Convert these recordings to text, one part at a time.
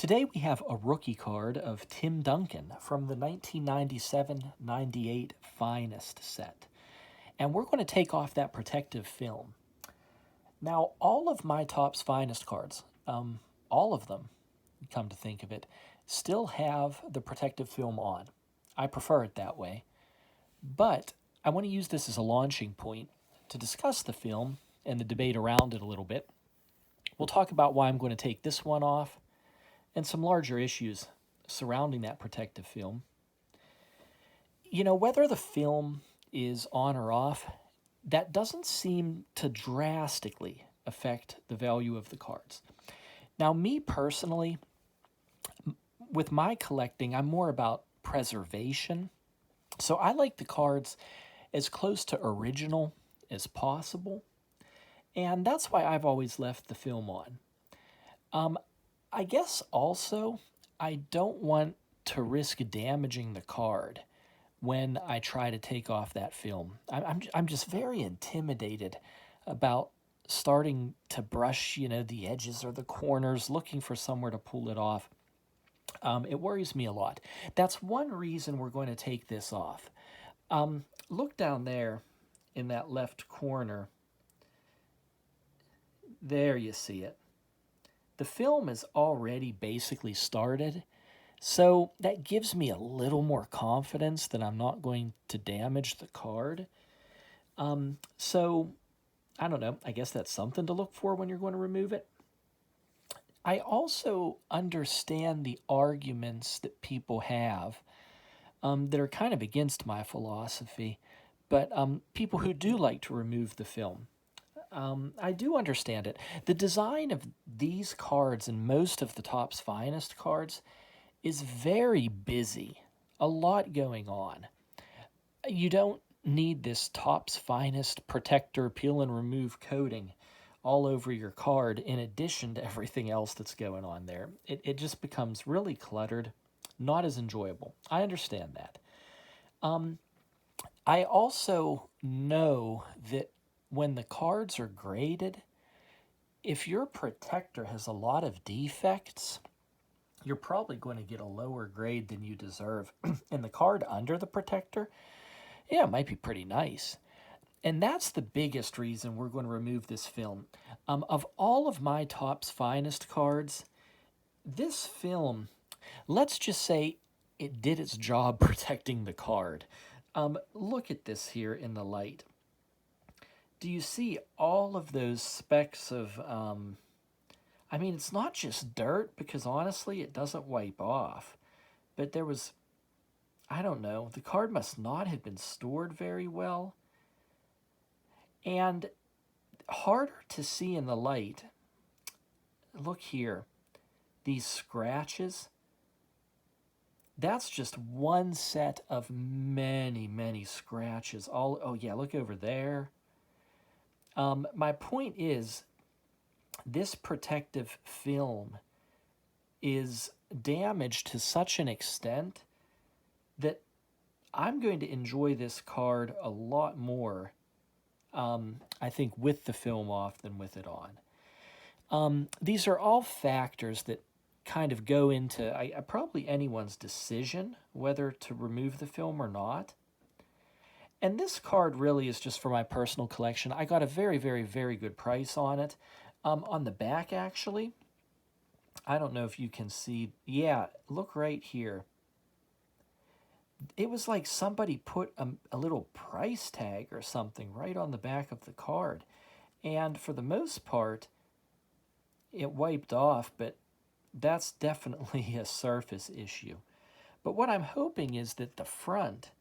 Today we have a rookie card of Tim Duncan from the 1997-98 Finest set. And we're going to take off that protective film. Now, all of my Topps Finest cards, all of them, come to think of it, still have the protective film on. I prefer it that way. But I want to use this as a launching point to discuss the film and the debate around it a little bit. We'll talk about why I'm going to take this one off and some larger issues surrounding that protective film. You know, whether the film is on or off, that doesn't seem to drastically affect the value of the cards. Now, me personally, with my collecting, I'm more about preservation. So I like the cards as close to original as possible. And that's why I've always left the film on. I guess also, I don't want to risk damaging the card when I try to take off that film. I'm just very intimidated about starting to brush, the edges or the corners, looking for somewhere to pull it off. It worries me a lot. That's one reason we're going to take this off. Look down there in that left corner. There you see it. The film is already basically started, so that gives me a little more confidence that I'm not going to damage the card. So, I don't know, I guess that's something to look for when you're going to remove it. I also understand the arguments that people have that are kind of against my philosophy, but people who do like to remove the film. I do understand it. The design of these cards and most of the Topps Finest cards is very busy. A lot going on. You don't need this Topps Finest protector peel and remove coating all over your card in addition to everything else that's going on there. It just becomes really cluttered, not as enjoyable. I understand that. I also know that when the cards are graded, if your protector has a lot of defects, you're probably going to get a lower grade than you deserve. And the card under the protector, yeah, it might be pretty nice. And that's the biggest reason we're going to remove this film. Of all of my Topps Finest cards, this film, let's just say it did its job protecting the card. Look at this here in the light. Do you see all of those specks of, it's not just dirt, because honestly, it doesn't wipe off. But there was, I don't know, the card must not have been stored very well. And harder to see in the light. Look here, these scratches. That's just one set of many, many scratches. Oh yeah, look over there. My point is, this protective film is damaged to such an extent that I'm going to enjoy this card a lot more, I think, with the film off than with it on. These are all factors that kind of go into probably anyone's decision whether to remove the film or not. And this card really is just for my personal collection. I got a very, very, very good price on it. On the back, actually, I don't know if you can see. Yeah, look right here. It was like somebody put a little price tag or something right on the back of the card. And for the most part, it wiped off, but that's definitely a surface issue. But what I'm hoping is that the front,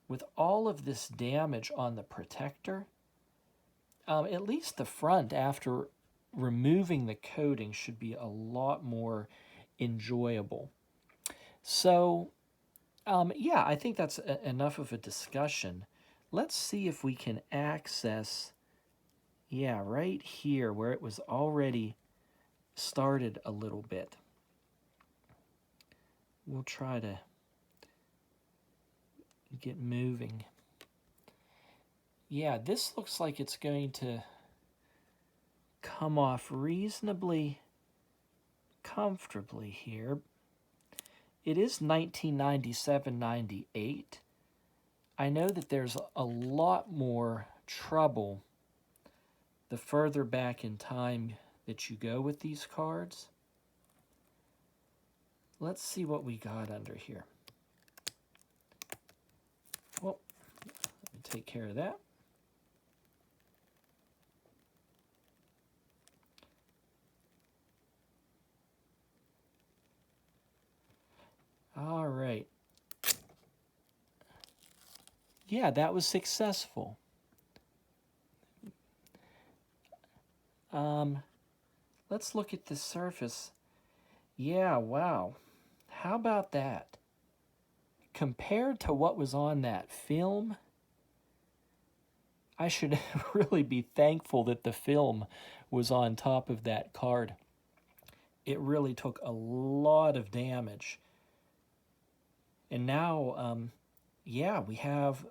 with all of this damage on the protector, at least the front, after removing the coating, should be a lot more enjoyable. So, yeah, I think that's enough of a discussion. Let's see if we can access, yeah, right here where it was already started a little bit. We'll try to get moving. Yeah, this looks like it's going to come off reasonably comfortably here. It is 1997-98. I know that there's a lot more trouble the further back in time that you go with these cards. Let's see what we got under here. Well, let me take care of that. All right. Yeah, that was successful. Let's look at the surface. Yeah, wow. How about that? Compared to what was on that film, I should really be thankful that the film was on top of that card. It really took a lot of damage. And now, yeah, we have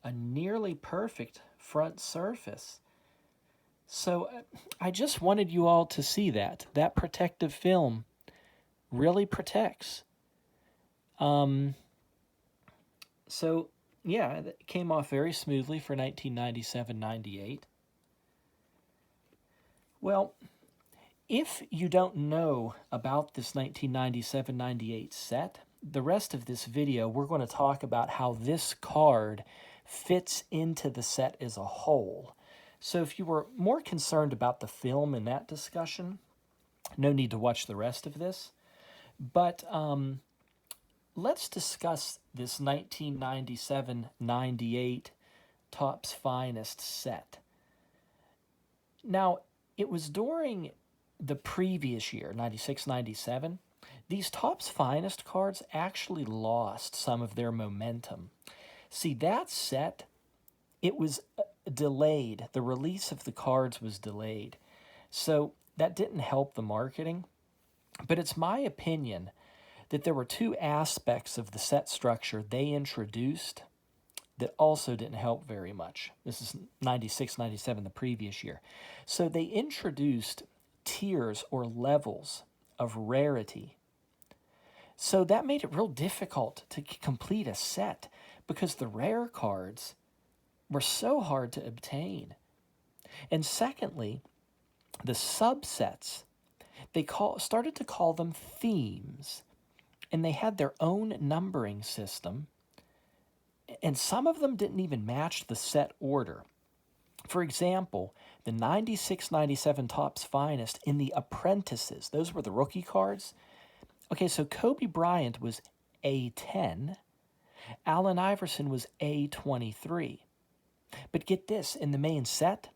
a nearly perfect front surface. So I just wanted you all to see that. That protective film really protects. So, yeah, it came off very smoothly for 1997-98. Well, if you don't know about this 1997-98 set, the rest of this video, we're going to talk about how this card fits into the set as a whole. So if you were more concerned about the film in that discussion, no need to watch the rest of this. But let's discuss this 1997-98 Topps Finest set. Now, it was during the previous year, 96-97, these Topps Finest cards actually lost some of their momentum. See, that set, it was delayed. The release of the cards was delayed. So that didn't help the marketing. But it's my opinion that there were two aspects of the set structure they introduced that also didn't help very much. This is 96-97, the previous year. So they introduced tiers or levels of rarity. So that made it real difficult to complete a set because the rare cards were so hard to obtain. And secondly, the subsets, they started to call them themes, and they had their own numbering system, and some of them didn't even match the set order. For example, the 96-97 Topps Finest in the Apprentices, those were the rookie cards. Okay, so Kobe Bryant was A10, Allen Iverson was A23. But get this, in the main set,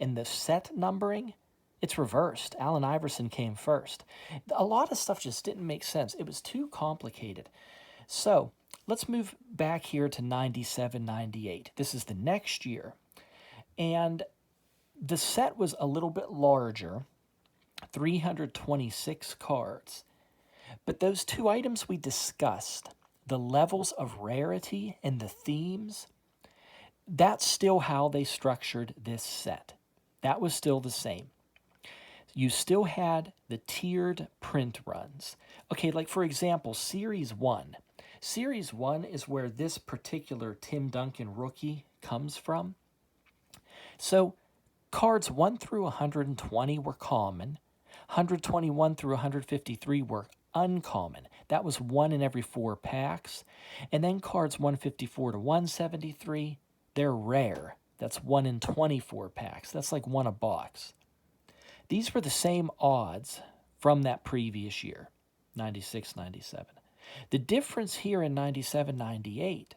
in the set numbering, it's reversed. Allen Iverson came first. A lot of stuff just didn't make sense. It was too complicated. So let's move back here to 97-98. This is the next year. And the set was a little bit larger, 326 cards. But those two items we discussed, the levels of rarity and the themes, that's still how they structured this set. That was still the same. You still had the tiered print runs. Okay, like for example, Series 1. Series 1 is where this particular Tim Duncan rookie comes from. So cards 1 through 120 were common. 121 through 153 were uncommon. That was 1 in every 4 packs. And then cards 154 to 173, they're rare. That's 1 in 24 packs. That's like 1 a box. These were the same odds from that previous year, 96-97. The difference here in 97-98,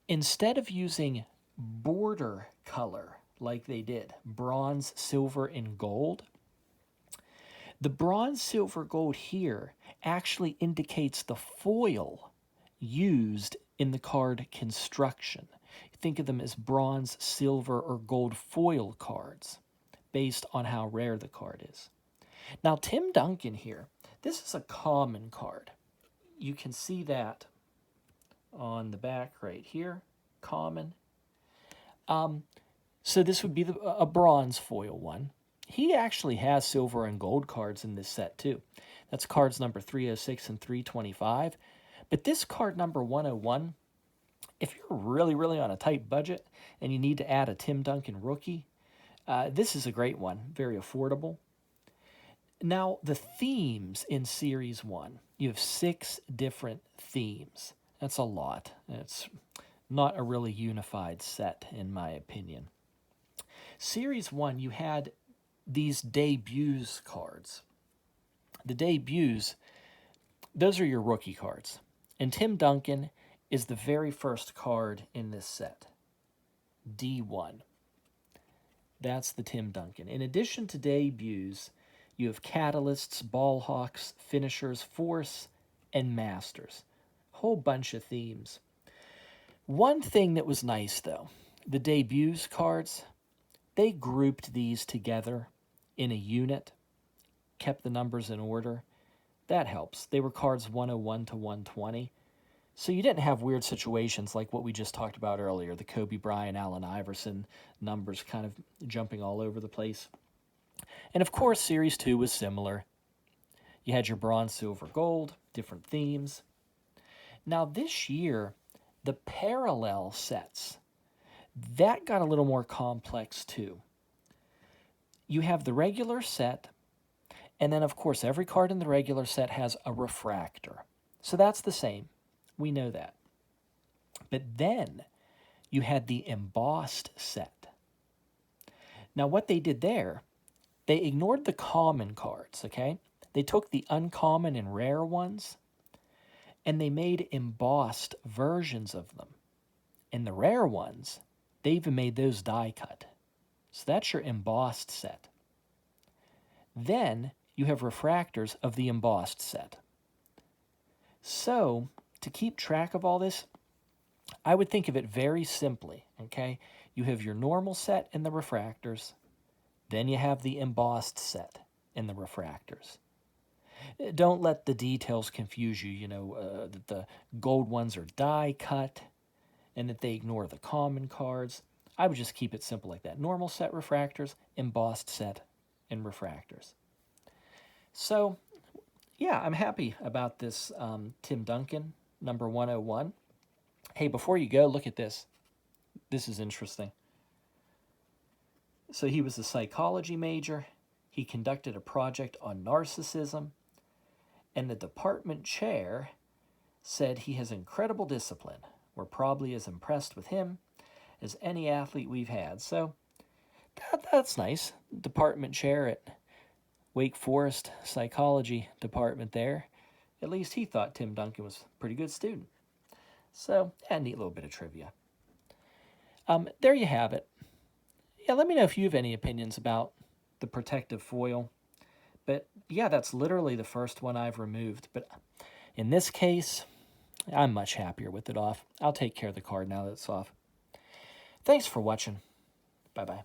instead of using border color like they did, bronze, silver, and gold, the bronze, silver, gold here actually indicates the foil used in the card construction. Think of them as bronze, silver, or gold foil cards based on how rare the card is. Now, Tim Duncan here, this is a common card. You can see that on the back right here, common. So this would be a bronze foil one. He actually has silver and gold cards in this set too. That's cards number 306 and 325. But this card number 101, if you're really, really on a tight budget and you need to add a Tim Duncan rookie, this is a great one, very affordable. Now, the themes in Series 1, you have 6 different themes. That's a lot. It's not a really unified set, in my opinion. Series 1, you had these debuts cards. The debuts, those are your rookie cards. And Tim Duncan is the very first card in this set. D1. That's the Tim Duncan. In addition to debuts, you have catalysts, ball hawks, finishers, force, and masters. Whole bunch of themes. One thing that was nice, though, the debuts cards, they grouped these together in a unit, kept the numbers in order. That helps. They were cards 101 to 120. So you didn't have weird situations like what we just talked about earlier, the Kobe Bryant, Allen Iverson numbers kind of jumping all over the place. And of course, Series 2 was similar. You had your bronze, silver, gold, different themes. Now this year, the parallel sets, that got a little more complex too. You have the regular set, and then of course every card in the regular set has a refractor. So that's the same. We know that. But then you had the embossed set. Now what they did there, they ignored the common cards, okay? They took the uncommon and rare ones, and they made embossed versions of them. And the rare ones, they even made those die cut. So that's your embossed set. Then you have refractors of the embossed set. So, to keep track of all this, I would think of it very simply, okay? You have your normal set and the refractors. Then you have the embossed set and the refractors. Don't let the details confuse you, that the gold ones are die cut and that they ignore the common cards. I would just keep it simple like that. Normal set refractors, embossed set, and refractors. So, yeah, I'm happy about this Tim Duncan, number 101. Hey, before you go, look at this. This is interesting. So he was a psychology major. He conducted a project on narcissism. And the department chair said he has incredible discipline. We're probably as impressed with him as any athlete we've had. So that's nice. Department chair at Wake Forest psychology department there. At least he thought Tim Duncan was a pretty good student. So, yeah, neat little bit of trivia. There you have it. Yeah, let me know if you have any opinions about the protective foil. But, yeah, that's literally the first one I've removed. But in this case, I'm much happier with it off. I'll take care of the card now that it's off. Thanks for watching. Bye-bye.